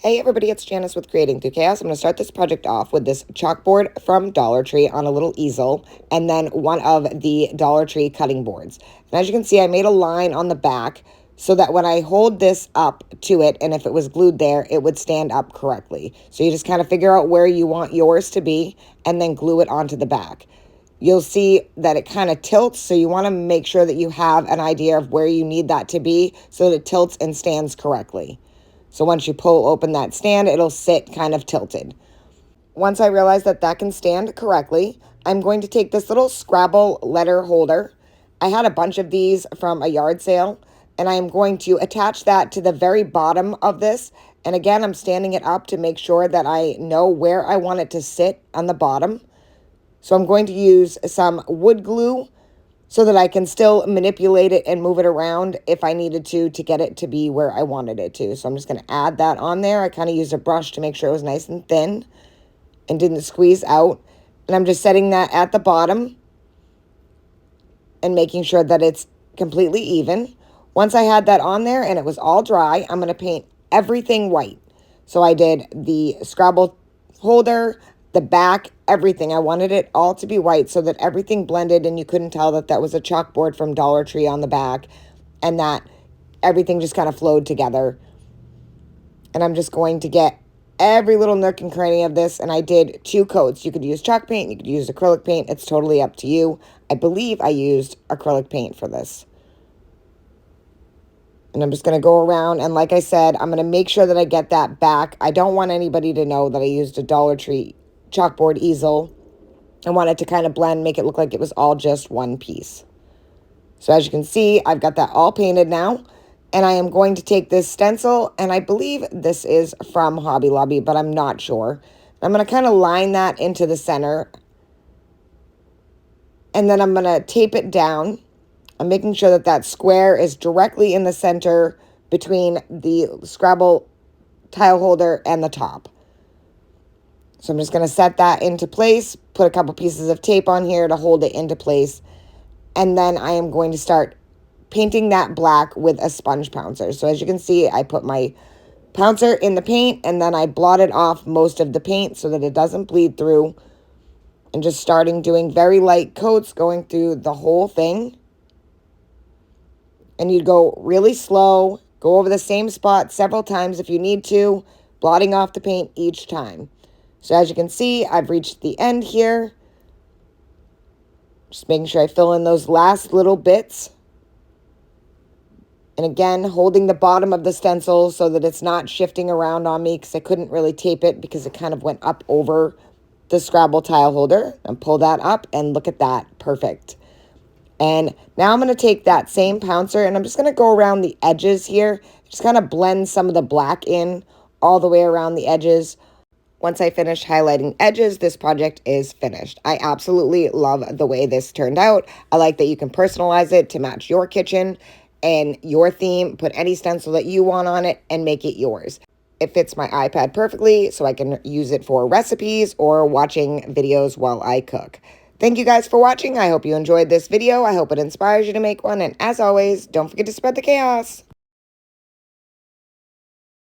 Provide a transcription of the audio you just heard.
Hey everybody, it's Janice with Creating Through Chaos. I'm going to start this project off with this chalkboard from Dollar Tree on a little easel, and then one of the Dollar Tree cutting boards. And as you can see, I made a line on the back so that when I hold this up to it, and if it was glued there, it would stand up correctly. So you just kind of figure out where you want yours to be, and then glue it onto the back. You'll see that it kind of tilts, so you want to make sure that you have an idea of where you need that to be so that it tilts and stands correctly. So once you pull open that stand, it'll sit kind of tilted. Once I realize that that can stand correctly, I'm going to take this little Scrabble letter holder. I had a bunch of these from a yard sale, and I'm going to attach that to the very bottom of this. And again, I'm standing it up to make sure that I know where I want it to sit on the bottom. So I'm going to use some wood glue so that I can still manipulate it and move it around if I needed to get it to be where I wanted it to. So I'm just going to add that on there. I kind of used a brush to make sure it was nice and thin and didn't squeeze out. And I'm just setting that at the bottom and making sure that it's completely even. Once I had that on there and it was all dry, I'm going to paint everything white. So I did the Scrabble holder, the back, everything. I wanted it all to be white so that everything blended and you couldn't tell that that was a chalkboard from Dollar Tree on the back and that everything just kind of flowed together. And I'm just going to get every little nook and cranny of this, and I did 2 coats. You could use chalk paint, you could use acrylic paint. It's totally up to you. I believe I used acrylic paint for this. And I'm just going to go around, and like I said, I'm going to make sure that I get that back. I don't want anybody to know that I used a Dollar Tree chalkboard easel. I want it to kind of blend, make it look like it was all just one piece. So as you can see, I've got that all painted now. And I am going to take this stencil, and I believe this is from Hobby Lobby, but I'm not sure. I'm going to kind of line that into the center. And then I'm going to tape it down. I'm making sure that that square is directly in the center between the Scrabble tile holder and the top. So I'm just going to set that into place, put a couple pieces of tape on here to hold it into place. And then I am going to start painting that black with a sponge pouncer. So as you can see, I put my pouncer in the paint and then I blotted off most of the paint so that it doesn't bleed through. And just starting doing very light coats going through the whole thing. And you'd go really slow, go over the same spot several times if you need to, blotting off the paint each time. So as you can see, I've reached the end here. Just making sure I fill in those last little bits. And again, holding the bottom of the stencil so that it's not shifting around on me because I couldn't really tape it because it kind of went up over the Scrabble tile holder. And pull that up and look at that. Perfect. And now I'm going to take that same pouncer and I'm just going to go around the edges here. Just kind of blend some of the black in all the way around the edges. Once I finish highlighting edges, this project is finished. I absolutely love the way this turned out. I like that you can personalize it to match your kitchen and your theme. Put any stencil that you want on it and make it yours. It fits my iPad perfectly, so I can use it for recipes or watching videos while I cook. Thank you guys for watching. I hope you enjoyed this video. I hope it inspires you to make one. And as always, don't forget to spread the chaos.